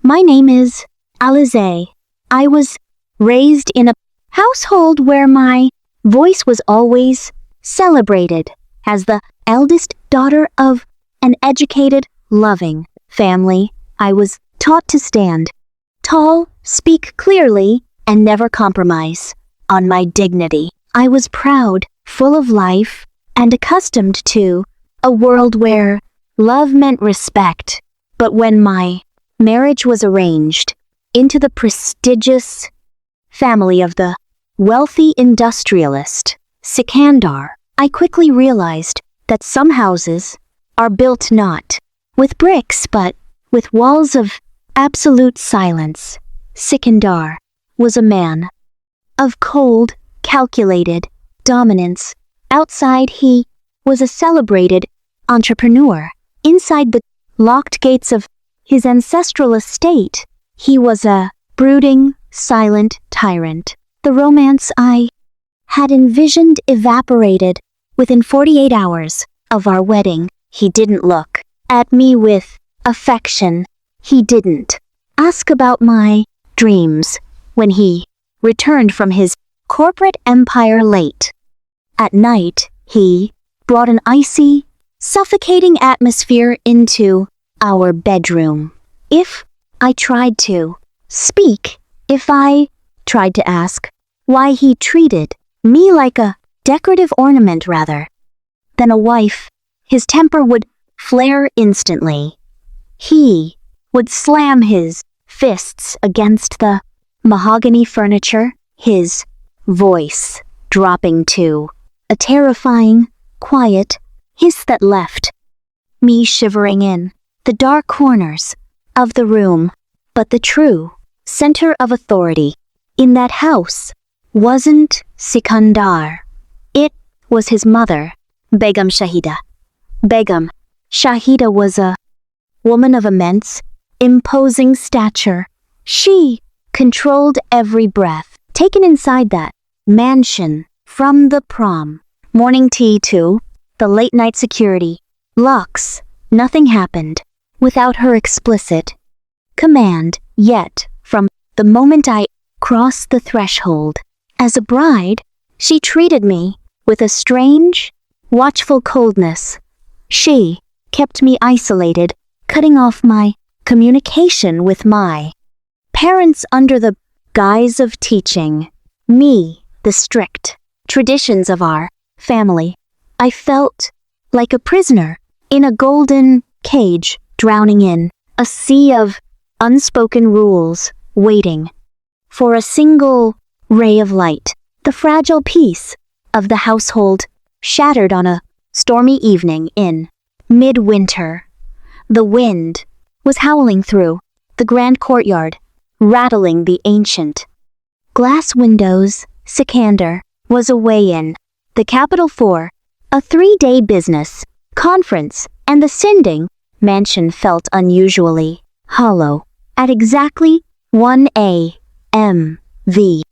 My name is Alize. I was raised in a household where my voice was always celebrated as the eldest daughter of an educated, loving family. I was taught to stand tall, speak clearly, and never compromise on my dignity. I was proud, full of life, and accustomed to a world where love meant respect. But when my marriage was arranged into the prestigious family of the wealthy industrialist Sikandar, I quickly realized that some houses are built not with bricks but with walls of absolute silence. Sikandar was a man of cold, calculated dominance. Outside, he was a celebrated entrepreneur. Inside the locked gates of his ancestral estate, he was a brooding, silent tyrant. The romance I had envisioned evaporated within 48 hours of our wedding. He didn't look at me with affection. He didn't ask about my dreams when he returned from his corporate empire late at night. He brought an icy, suffocating atmosphere into our bedroom. If I tried to speak, if I tried to ask why, he treated me like a decorative ornament rather than a wife. His temper would flare instantly. He would slam his fists against the mahogany furniture, his voice dropping to a terrifying, quiet hiss that left me shivering in the dark corners of the room. But the true center of authority in that house wasn't Sikandar. It was his mother, Begum Shahida. Begum Shahida was a woman of immense, imposing stature. She controlled every breath taken inside that mansion, from the prom morning tea to the late-night security locks. Nothing happened without her explicit command. Yet, from the moment I crossed the threshold as a bride, she treated me with a strange, watchful coldness. She kept me isolated, cutting off my communication with my parents under the guise of teaching me the strict traditions of our family. I felt like a prisoner in a golden cage, drowning in a sea of unspoken rules, waiting for a single ray of light. The fragile peace of the household shattered on a stormy evening in midwinter. The wind was howling through the grand courtyard, rattling the ancient glass windows. Sikandar was away in the capital for a 3-day business conference, and the Sinding mansion felt unusually hollow. At exactly 1 a.m., the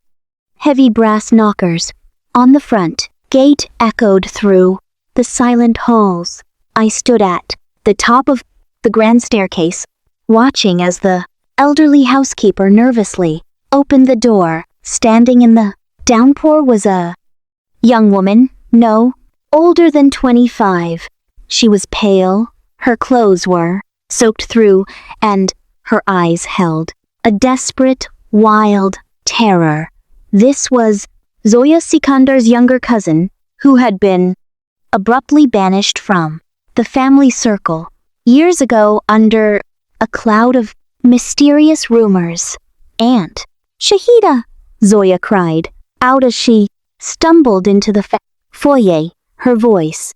heavy brass knockers on the front gate echoed through the silent halls. I stood at the top of the grand staircase, watching as the elderly housekeeper nervously opened the door. Standing in the downpour was a young woman, no older than 25. She was pale, her clothes were soaked through, and her eyes held a desperate, wild terror. This was Zoya Sikandar's younger cousin, who had been abruptly banished from the family circle years ago under a cloud of mysterious rumors. "Aunt Shahida!" Zoya cried out as she stumbled into the foyer, her voice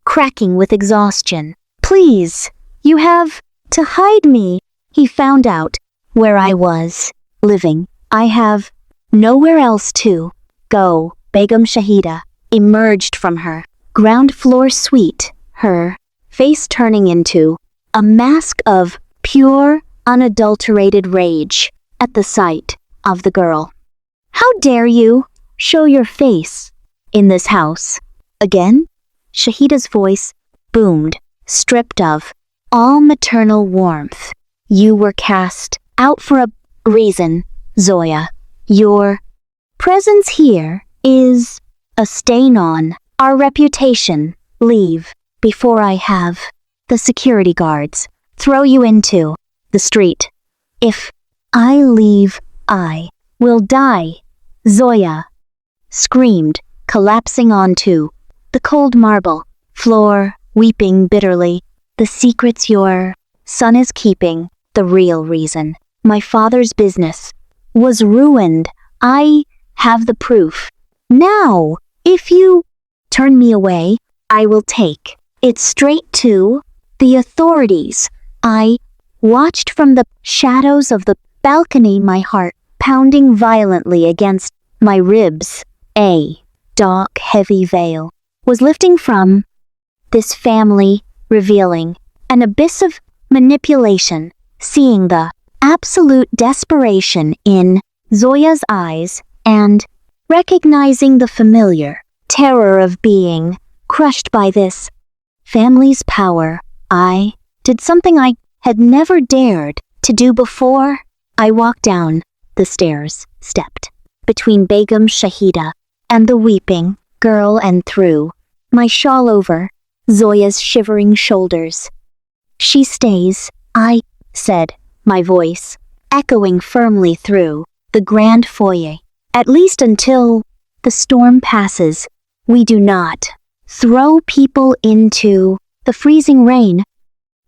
cracking with exhaustion. "Please, you have to hide me." He found out where I was living. "I have nowhere else to go." Begum Shahida emerged from her ground floor suite, her face turning into a mask of pure, unadulterated rage at the sight of the girl. "How dare you show your face in this house again?" Shahida's voice boomed, stripped of all maternal warmth. "You were cast out for a reason, Zoya. Your presence here is a stain on our reputation. Leave before I have the security guards throw you into the street. If I leave, I will die, Zoya screamed, collapsing onto the cold marble floor, weeping bitterly. The secrets your son is keeping, the real reason my father's business was ruined. I have the proof. Now, if you turn me away, I will take it straight to the authorities. I watched from the shadows of the balcony, my heart pounding violently against my ribs. A dark, heavy veil was lifting from this family, revealing an abyss of manipulation. Seeing the absolute desperation in Zoya's eyes and recognizing the familiar terror of being crushed by this family's power, I did something I had never dared to do before. I walked down the stairs, stepped between Begum Shahida and the weeping girl and threw my shawl over Zoya's shivering shoulders. She stays, I said, my voice echoing firmly through the grand foyer. At least until the storm passes, we do not throw people into the freezing rain.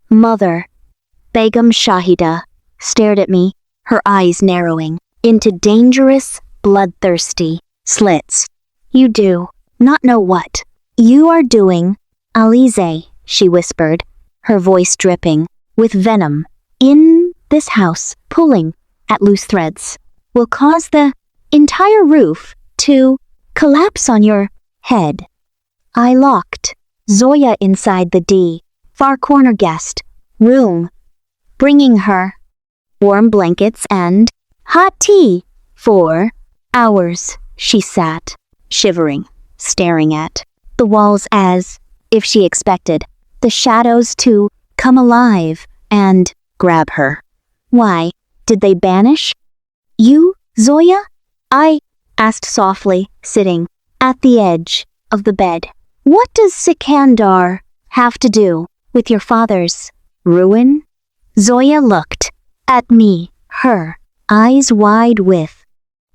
Mother, Begum Shahida stared at me, her eyes narrowing into dangerous, bloodthirsty slits. You do not know what you are doing, Alize, she whispered, her voice dripping with venom. In this house, pulling at loose threads will cause the entire roof to collapse on your head. I locked Zoya inside the far corner guest room, bringing her warm blankets and hot tea. For hours she sat, shivering, staring at the walls as if she expected the shadows to come alive and grab her. Why did they banish you, Zoya? I asked softly, sitting at the edge of the bed. What does Sikandar have to do with your father's ruin? Zoya looked at me, her eyes wide with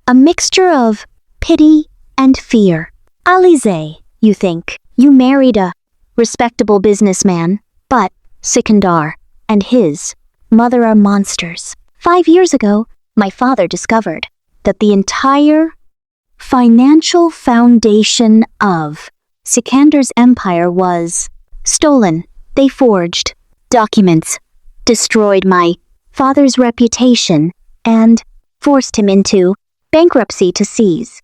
a mixture of pity and fear. Alize, you think you married a respectable businessman, but Sikandar and his mother are monsters. 5 years ago, my father discovered that the entire financial foundation of Sikandar's empire was stolen. They forged documents, destroyed my father's reputation, and forced him into bankruptcy to seize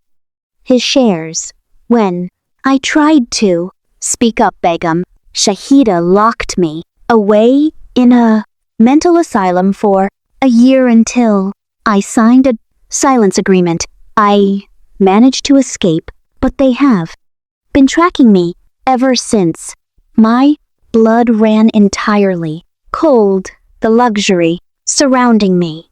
his shares. When I tried to speak up, Begum Shahida locked me away in a mental asylum for a year until I signed a silence agreement. I managed to escape, but they have been tracking me ever since. My blood ran entirely cold, the luxury surrounding me,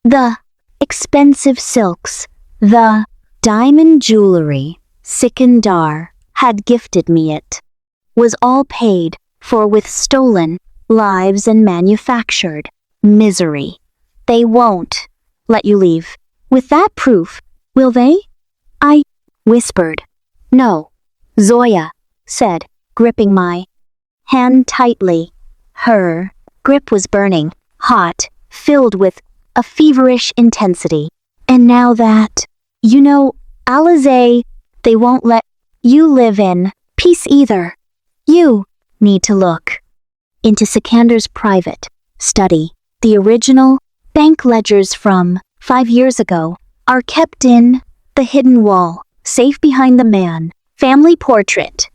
the expensive silks, the diamond jewelry Sikandar had gifted me, it was all paid for with stolen lives and manufactured misery. They won't let you leave with that proof, will they? I whispered. No, Zoya said, gripping my hand tightly. Her grip was burning, hot, filled with a feverish intensity. And now that, you know, Alize, they won't let you live in peace either. You need to look into Sikandar's private study. The original bank ledgers from 5 years ago are kept in the hidden wall, safe behind the man family portrait.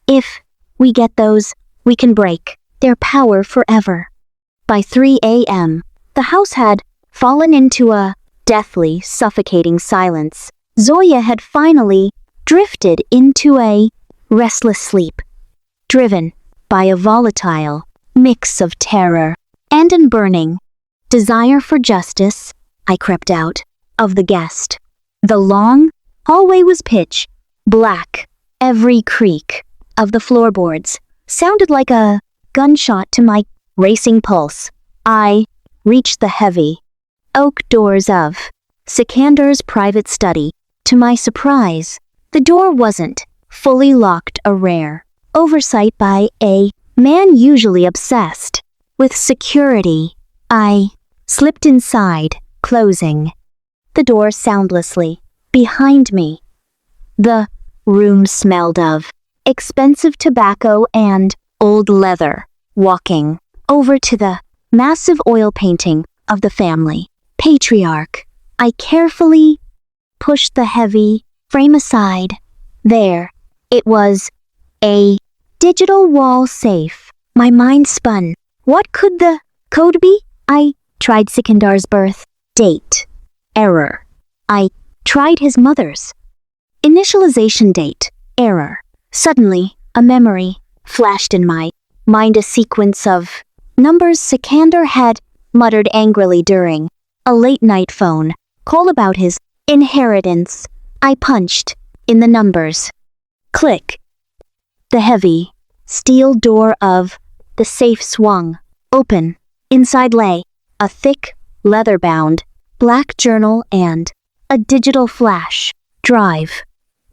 If we get those, we can break their power forever. By 3 a.m., the house had fallen into a deathly, suffocating silence. Zoya had finally drifted into a restless sleep, driven by a volatile mix of terror and burning desire for justice, I crept out of the guest. The long hallway was pitch black. Every creak of the floorboards sounded like a gunshot to my racing pulse. I reached the heavy oak doors of Sikandar's private study. To my surprise, the door wasn't fully locked, a rare oversight by a man usually obsessed with security. I slipped inside, closing the door soundlessly behind me. The room smelled of expensive tobacco and old leather. Walking over to the massive oil painting of the family patriarch, I carefully pushed the heavy frame aside. There, it was, a digital wall safe. My mind spun. What could the code be? I tried Sikandar's birth date. Error. I tried his mother's initialization date. Error. Suddenly, a memory flashed in my mind, a sequence of numbers Sikandar had muttered angrily during a late-night phone call about his inheritance. I punched in the numbers. Click. The heavy steel door of the safe swung open. Inside lay a thick, leather-bound black journal and a digital flash drive.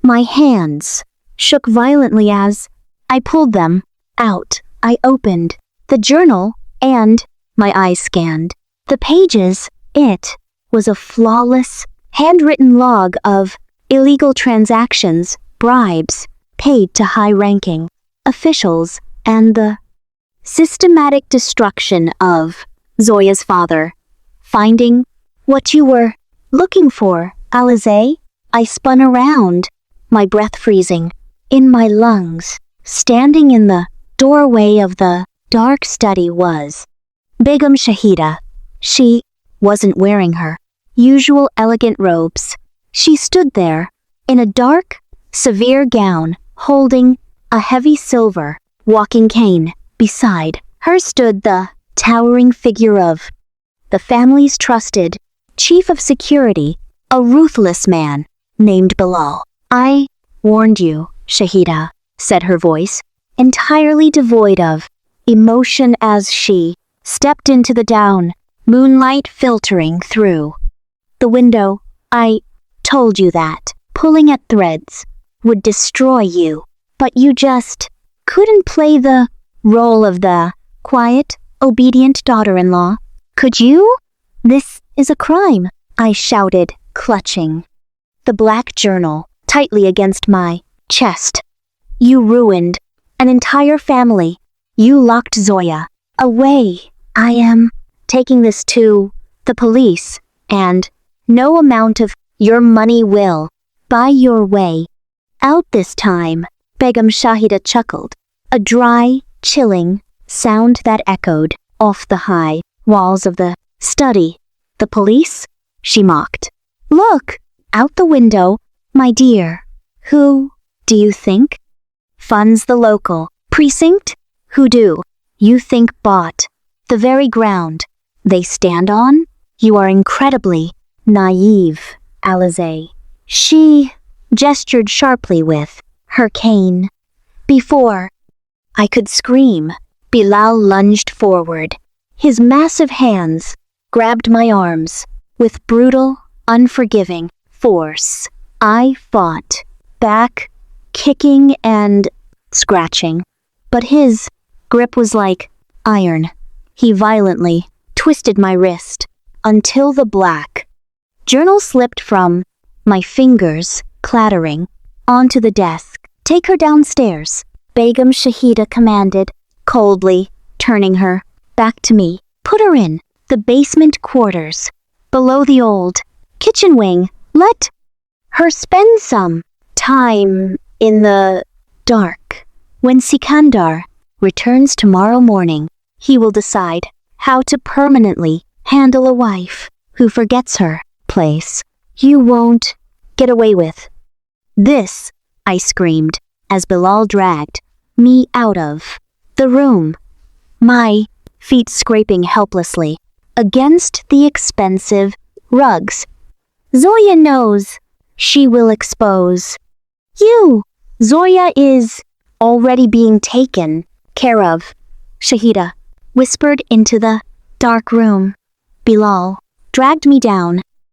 My hands shook violently as I pulled them out. I opened the journal and my eyes scanned the pages. It was a flawless, handwritten log of illegal transactions, bribes paid to high-ranking officials, and the systematic destruction of Zoya's father. Finding what you were looking for, Alize? I spun around, my breath freezing in my lungs. Standing in the doorway of the dark study was Begum Shahida. She wasn't wearing her usual elegant robes. She stood there in a dark, severe gown, holding a heavy silver walking cane. Beside her stood the towering figure of the family's trusted chief of security, a ruthless man named Bilal. I warned you, Shahida, said her voice, entirely devoid of emotion as she stepped into the down, moonlight filtering through the window. I told you that pulling at threads would destroy you, but you just couldn't play the role of the quiet, obedient daughter-in-law. Could you? This is a crime, I shouted, clutching the black journal tightly against my chest. You ruined an entire family. You locked Zoya away. I am taking this to the police, and no amount of your money will buy your way out this time. Begum Shahida chuckled, a dry, chilling sound that echoed off the high walls of the study. The police? She mocked. Look out the window, my dear. Who do you think funds the local precinct? Who do you think bought the very ground they stand on? You are incredibly naive, Alize. She gestured sharply with her cane. Before I could scream, Bilal lunged forward. His massive hands grabbed my arms with brutal, unforgiving force. I fought back, kicking and scratching, but his grip was like iron. He violently twisted my wrist until the black journal slipped from my fingers, clattering onto the desk. Take her downstairs, Begum Shahida commanded, coldly, turning her back to me. Put her in the basement quarters, below the old kitchen wing. Let her spend some time in the dark. When Sikandar returns tomorrow morning, he will decide how to permanently handle a wife who forgets her place. You won't get away with this, I screamed as Bilal dragged me out of the room, my feet scraping helplessly against the expensive rugs. Zoya knows she will expose you. Zoya is already being taken care of, Shahida whispered into the dark room. Bilal dragged me down